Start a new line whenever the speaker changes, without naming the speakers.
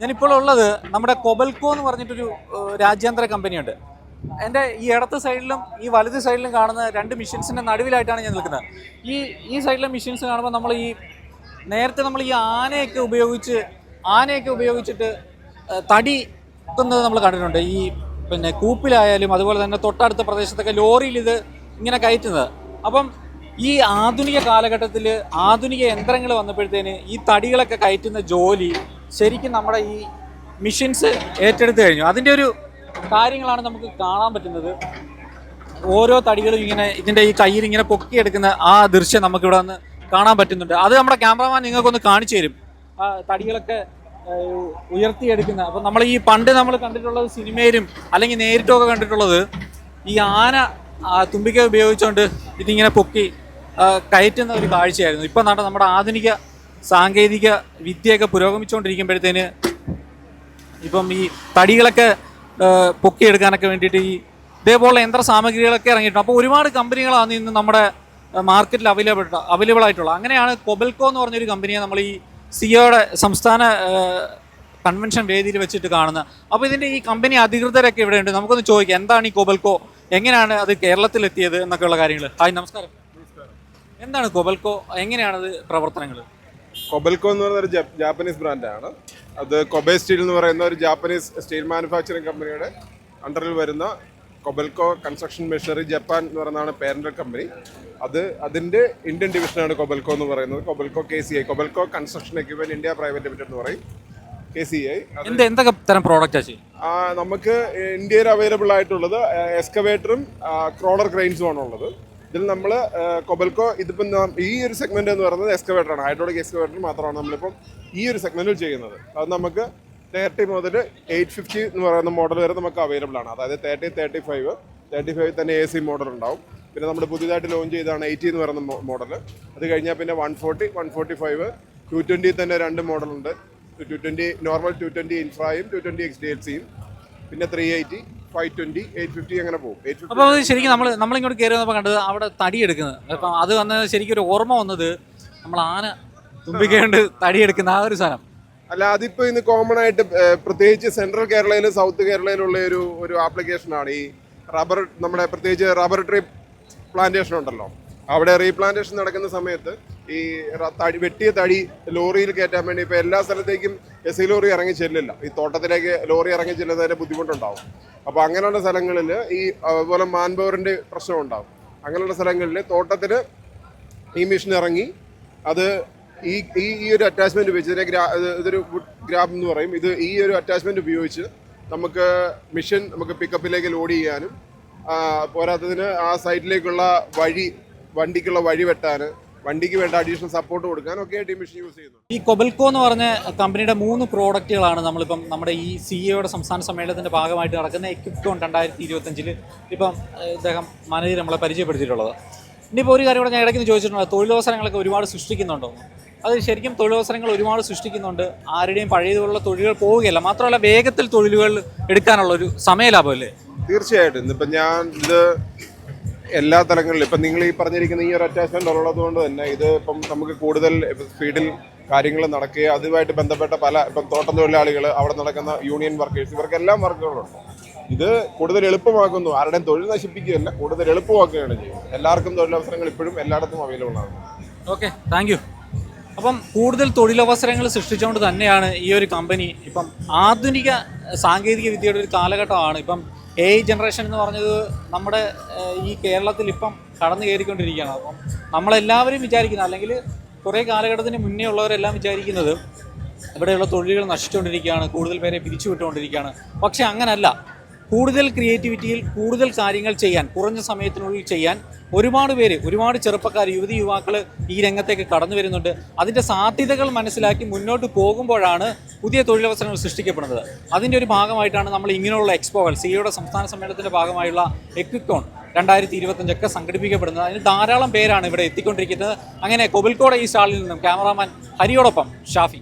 ഞാനിപ്പോൾ ഉള്ളത് നമ്മുടെ കൊബൽക്കോ എന്ന് പറഞ്ഞിട്ടൊരു രാജ്യാന്തര കമ്പനിയുണ്ട്. എൻ്റെ ഈ ഇടത്ത് സൈഡിലും ഈ വലത് സൈഡിലും കാണുന്ന രണ്ട് മെഷീൻസിൻ്റെ നടുവിലായിട്ടാണ് ഞാൻ നിൽക്കുന്നത്. ഈ സൈഡിലെ മെഷീൻസ് കാണുമ്പോൾ നമ്മൾ നേരത്തെ നമ്മൾ ഈ ആനയൊക്കെ ഉപയോഗിച്ചിട്ട് തടി കുത്തുന്നത് നമ്മൾ കണ്ടിട്ടുണ്ട്. പിന്നെ കൂപ്പിലായാലും അതുപോലെ തന്നെ തൊട്ടടുത്ത പ്രദേശത്തൊക്കെ ലോറിയിൽ ഇത് ഇങ്ങനെ കയറ്റുന്നത്. അപ്പം ഈ ആധുനിക കാലഘട്ടത്തിൽ ആധുനിക യന്ത്രങ്ങൾ വന്നപ്പോഴത്തേന് ഈ തടികളൊക്കെ കയറ്റുന്ന ജോലി ശരിക്കും നമ്മുടെ ഈ മെഷീൻസ് ഏറ്റെടുത്ത് കഴിഞ്ഞു. അതിൻ്റെ ഒരു കാര്യങ്ങളാണ് നമുക്ക് കാണാൻ പറ്റുന്നത്. ഓരോ തടികളും ഇങ്ങനെ ഇതിൻ്റെ ഈ കയ്യിൽ ഇങ്ങനെ പൊക്കിയെടുക്കുന്ന ആ ദൃശ്യം നമുക്കിവിടെ നിന്ന് കാണാൻ പറ്റുന്നുണ്ട്. അത് നമ്മുടെ ക്യാമറമാൻ നിങ്ങൾക്കൊന്ന് കാണിച്ചു തരും. ആ തടികളൊക്കെ ഉയർത്തിയെടുക്കുന്ന. അപ്പം നമ്മൾ ഈ പണ്ട് നമ്മൾ കണ്ടിട്ടുള്ളത് സിനിമയിലും അല്ലെങ്കിൽ നേരിട്ടൊക്കെ കണ്ടിട്ടുള്ളത് ഈ ആന തുമ്പിക്ക ഉപയോഗിച്ചുകൊണ്ട് ഇതിങ്ങനെ പൊക്കി കയറ്റുന്ന ഒരു കാഴ്ചയായിരുന്നു. ഇപ്പം നമ്മുടെ ആധുനിക സാങ്കേതിക വിദ്യയൊക്കെ പുരോഗമിച്ചുകൊണ്ടിരിക്കുമ്പോഴത്തേന് ഇപ്പം ഈ തടികളൊക്കെ പൊക്കിയെടുക്കാനൊക്കെ വേണ്ടിയിട്ട് ഇതേപോലുള്ള യന്ത്ര സാമഗ്രികളൊക്കെ ഇറങ്ങിയിട്ടുണ്ട്. അപ്പോൾ ഒരുപാട് കമ്പനികളാണ് ഇന്ന് നമ്മുടെ മാർക്കറ്റിൽ അവൈലബിൾ ആയിട്ടുള്ളത്. അങ്ങനെയാണ് കൊബൽക്കോ എന്ന് പറഞ്ഞൊരു കമ്പനിയെ നമ്മൾ ഈ സിയോയുടെ സംസ്ഥാന കൺവെൻഷൻ വേദിയിൽ വെച്ചിട്ട് കാണുന്നത്. അപ്പോൾ ഇതിൻ്റെ ഈ കമ്പനി അധികൃതരൊക്കെ ഇവിടെയുണ്ട്. നമുക്കൊന്ന് ചോദിക്കാം, എന്താണ് ഈ കൊബൽക്കോ, എങ്ങനെയാണ് അത് കേരളത്തിലെത്തിയത് എന്നൊക്കെയുള്ള കാര്യങ്ങൾ. ഹായ്, നമസ്കാരം. എന്താണ് കൊബൽക്കോ, എങ്ങനെയാണത് പ്രവർത്തനങ്ങൾ?
കൊബൽക്കോ എന്ന് പറയുന്ന ഒരു ജാപ്പനീസ് ബ്രാൻഡാണ്. അത് കൊബെ സ്റ്റീൽ എന്ന് പറയുന്ന ഒരു ജാപ്പനീസ് സ്റ്റീൽ മാനുഫാക്ചറിങ് കമ്പനിയുടെ അണ്ടറിൽ വരുന്ന കൊബൽക്കോ കൺസ്ട്രക്ഷൻ മെഷീനറി ജപ്പാൻ എന്ന് പറയുന്നതാണ് പേരന്റ് കമ്പനി. അതിൻ്റെ ഇന്ത്യൻ ഡിവിഷനാണ് കൊബൽക്കോ എന്ന് പറയുന്നത്. Kobelco KCI, Kobelco construction equipment India private limited എന്ന് പറയും, KCI.
എന്തൊക്കെ തരം പ്രോഡക്റ്റ്
നമുക്ക് ഇന്ത്യയിൽ അവൈലബിൾ ആയിട്ടുള്ളത് എക്സ്കവേറ്ററും ക്രോളർ ക്രെയിൻസും ആണ് ഉള്ളത്. ഇതിൽ നമ്മൾ കൊബൽക്കോ ഇതിപ്പം ഈ ഒരു സെഗ്മെന്റ് എന്ന് പറയുന്നത് എക്സ്കവേറ്ററാണ്, ഹൈഡ്രോളിക് എക്സ്കവേറ്റർ മാത്രമാണ് നമ്മളിപ്പം ഈ ഒരു സെഗ്മെന്റിൽ ചെയ്യുന്നത്. അത് നമുക്ക് 30 മുതൽ 850 എന്ന് പറയുന്ന മോഡൽ വരെ നമുക്ക് അവൈലബിൾ ആണ്. അതായത് 35 തന്നെ AC മോഡൽ ഉണ്ടാവും. പിന്നെ നമ്മൾ പുതിയതായിട്ട് ലോഞ്ച് ചെയ്താണ് 80 എന്ന് പറയുന്ന മോഡൽ. അത് കഴിഞ്ഞാൽ പിന്നെ 140, 145, 220 തന്നെ 2 മോഡലുണ്ട്. 220 നോർമൽ, 220 ഇൻഫ്രായും 220 XDLCയും, പിന്നെ 380, 520, 850 അങ്ങനെ പോകും.
അപ്പോൾ അത് ശരിക്കും നമ്മളിങ്ങോട്ട് കയറി വന്നപ്പോൾ കണ്ടത് അവിടെ തടിയെടുക്കുന്നത്. അപ്പം അത് വന്നത് ശരിക്കും ഒരു ഓർമ്മ വന്നത് നമ്മൾ ആന തുമ്പിക്കൊണ്ട് തടിയെടുക്കുന്ന ആ ഒരു സാധനം
അല്ല, അതിപ്പോൾ ഇന്ന് കോമൺ ആയിട്ട് പ്രത്യേകിച്ച് സെൻട്രൽ കേരളയിലും സൗത്ത് കേരളയിലുള്ള ഒരു ആപ്ലിക്കേഷനാണ് ഈ റബ്ബർ. നമ്മുടെ പ്രത്യേകിച്ച് റബ്ബർ ട്രീ പ്ലാന്റേഷൻ ഉണ്ടല്ലോ, അവിടെ റീപ്ലാന്റേഷൻ നടക്കുന്ന സമയത്ത് ഈ വെട്ടിയ തടി ലോറിയിൽ കയറ്റാൻ വേണ്ടി ഇപ്പോൾ എല്ലാ സ്ഥലത്തേക്കും SI ലോറി ഇറങ്ങി ചെല്ലില്ല. ഈ തോട്ടത്തിലേക്ക് ലോറി ഇറങ്ങി ചെല്ലുന്നതിന് ബുദ്ധിമുട്ടുണ്ടാവും. അപ്പോൾ അങ്ങനെയുള്ള സ്ഥലങ്ങളിൽ അതുപോലെ മാൻ പവറിൻ്റെ പ്രശ്നം ഉണ്ടാവും. അങ്ങനെയുള്ള സ്ഥലങ്ങളിൽ തോട്ടത്തിൽ ഈ മെഷീൻ ഇറങ്ങി അത് ഈ ഒരു അറ്റാച്ച്മെന്റ് ഉപയോഗിച്ച് ഇതൊരു വുഡ് ഗ്രാബ് എന്ന് പറയും. ഈ ഒരു അറ്റാച്ച്മെന്റ് ഉപയോഗിച്ച് നമുക്ക് മെഷീൻ പിക്കപ്പിലേക്ക് ലോഡ് ചെയ്യാനും പോരാത്തതിന് ആ സൈറ്റിലേക്കുള്ള വണ്ടിക്കുള്ള വഴി വെട്ടാൻ, വണ്ടിക്ക് വേണ്ട അഡീഷണൽ സപ്പോർട്ട് കൊടുക്കാനും ഒക്കെ ആയിട്ട് ഈ മെഷീൻ യൂസ് ചെയ്യുന്നു.
ഈ കൊബൽക്കോ എന്ന് പറഞ്ഞ കമ്പനിയുടെ 3 പ്രോഡക്റ്റുകളാണ് നമ്മളിപ്പം നമ്മുടെ ഈ സിഇഒയുടെ സംസ്ഥാന സമ്മേളനത്തിന്റെ ഭാഗമായിട്ട് നടക്കുന്ന എക്വിപ്കോൺ 2025 ഇപ്പം ഇദ്ദേഹം മാനേജർ നമ്മളെ പരിചയപ്പെടുത്തിയിട്ടുള്ളത്. ഇനിയിപ്പോൾ ഒരു കാര്യം കൂടെ ഞാൻ ഇടയ്ക്ക് ചോദിച്ചിട്ടുണ്ട്, തൊഴിലവസരങ്ങളൊക്കെ ഒരുപാട് സൃഷ്ടിക്കുന്നുണ്ടോ? അത് ശരിക്കും തൊഴിലവസരങ്ങൾ ഒരുപാട് സൃഷ്ടിക്കുന്നുണ്ട്. ആരുടെയും പഴയതുപോലുള്ള തൊഴിലുകൾ പോവുകയല്ല, മാത്രമല്ല വേഗത്തിൽ തൊഴിലുകൾ എടുക്കാനുള്ള ഒരു സമയലാഭം അല്ലേ?
തീർച്ചയായിട്ടും. ഇപ്പം ഇത് എല്ലാ തലങ്ങളിലും ഇപ്പം നിങ്ങൾ ഈ പറഞ്ഞിരിക്കുന്ന ഈ ഒരു അറ്റാച്ച്മെന്റ് ഉള്ളത് കൊണ്ട് തന്നെ ഇത് ഇപ്പം നമുക്ക് കൂടുതൽ സ്പീഡിൽ കാര്യങ്ങൾ നടക്കുകയും അതുമായിട്ട് ബന്ധപ്പെട്ട ഇപ്പം തോട്ടം തൊഴിലാളികൾ, അവിടെ നടക്കുന്ന യൂണിയൻ വർക്കേഴ്സ്, ഇവർക്കെല്ലാം വർക്കുകളുണ്ട്. ഇത് കൂടുതൽ എളുപ്പമാക്കുന്നു, ആരുടെയും തൊഴിൽ നശിപ്പിക്കുകയല്ല, കൂടുതൽ എളുപ്പമാക്കുകയാണ് ചെയ്യുന്നത്. എല്ലാവർക്കും തൊഴിലവസരങ്ങൾ ഇപ്പോഴും എല്ലായിടത്തും അവൈലബിൾ ആണ്.
Okay, thank you. അപ്പം കൂടുതൽ തൊഴിലവസരങ്ങൾ സൃഷ്ടിച്ചുകൊണ്ട് തന്നെയാണ് ഈ ഒരു കമ്പനി ഇപ്പം ആധുനിക സാങ്കേതിക വിദ്യയുടെ ഒരു കാലഘട്ടമാണ്. ഇപ്പം AI ജനറേഷൻ എന്ന് പറഞ്ഞത് നമ്മുടെ ഈ കേരളത്തിൽ ഇപ്പം കടന്നു കയറിക്കൊണ്ടിരിക്കുകയാണ്. അപ്പം നമ്മളെല്ലാവരും വിചാരിക്കുന്നത്, അല്ലെങ്കിൽ കുറേ കാലഘട്ടത്തിന് മുന്നേ ഉള്ളവരെല്ലാം വിചാരിക്കുന്നത് ഇവിടെയുള്ള തൊഴിലുകൾ നശിച്ചുകൊണ്ടിരിക്കുകയാണ്, കൂടുതൽ പേരെ പിരിച്ചുവിട്ടുകൊണ്ടിരിക്കുകയാണ്. പക്ഷെ അങ്ങനല്ല. കൂടുതൽ ക്രിയേറ്റിവിറ്റിയിൽ കൂടുതൽ കാര്യങ്ങൾ ചെയ്യാൻ, കുറഞ്ഞ സമയത്തിനുള്ളിൽ ചെയ്യാൻ ഒരുപാട് ചെറുപ്പക്കാർ, യുവാക്കൾ ഈ രംഗത്തേക്ക് കടന്നു വരുന്നുണ്ട്. അതിൻ്റെ സാധ്യതകൾ മനസ്സിലാക്കി മുന്നോട്ട് പോകുമ്പോഴാണ് പുതിയ തൊഴിലവസരങ്ങൾ സൃഷ്ടിക്കപ്പെടുന്നത്. അതിൻ്റെ ഒരു ഭാഗമായിട്ടാണ് നമ്മൾ ഇങ്ങനെയുള്ള എക്സ്പോകൾ, സിഇഒയുടെ സംസ്ഥാന സമ്മേളനത്തിൻ്റെ ഭാഗമായുള്ള എക്വിപ്കോൺ 2025 സംഘടിപ്പിക്കപ്പെടുന്നത്. അതിന് ധാരാളം പേരാണ് ഇവിടെ എത്തിക്കൊണ്ടിരിക്കുന്നത്. അങ്ങനെ കൊബൽക്കോയുടെ ഈ സ്റ്റാളിൽ നിന്നും ക്യാമറാമാൻ ഹരിയോടൊപ്പം ഷാഫി.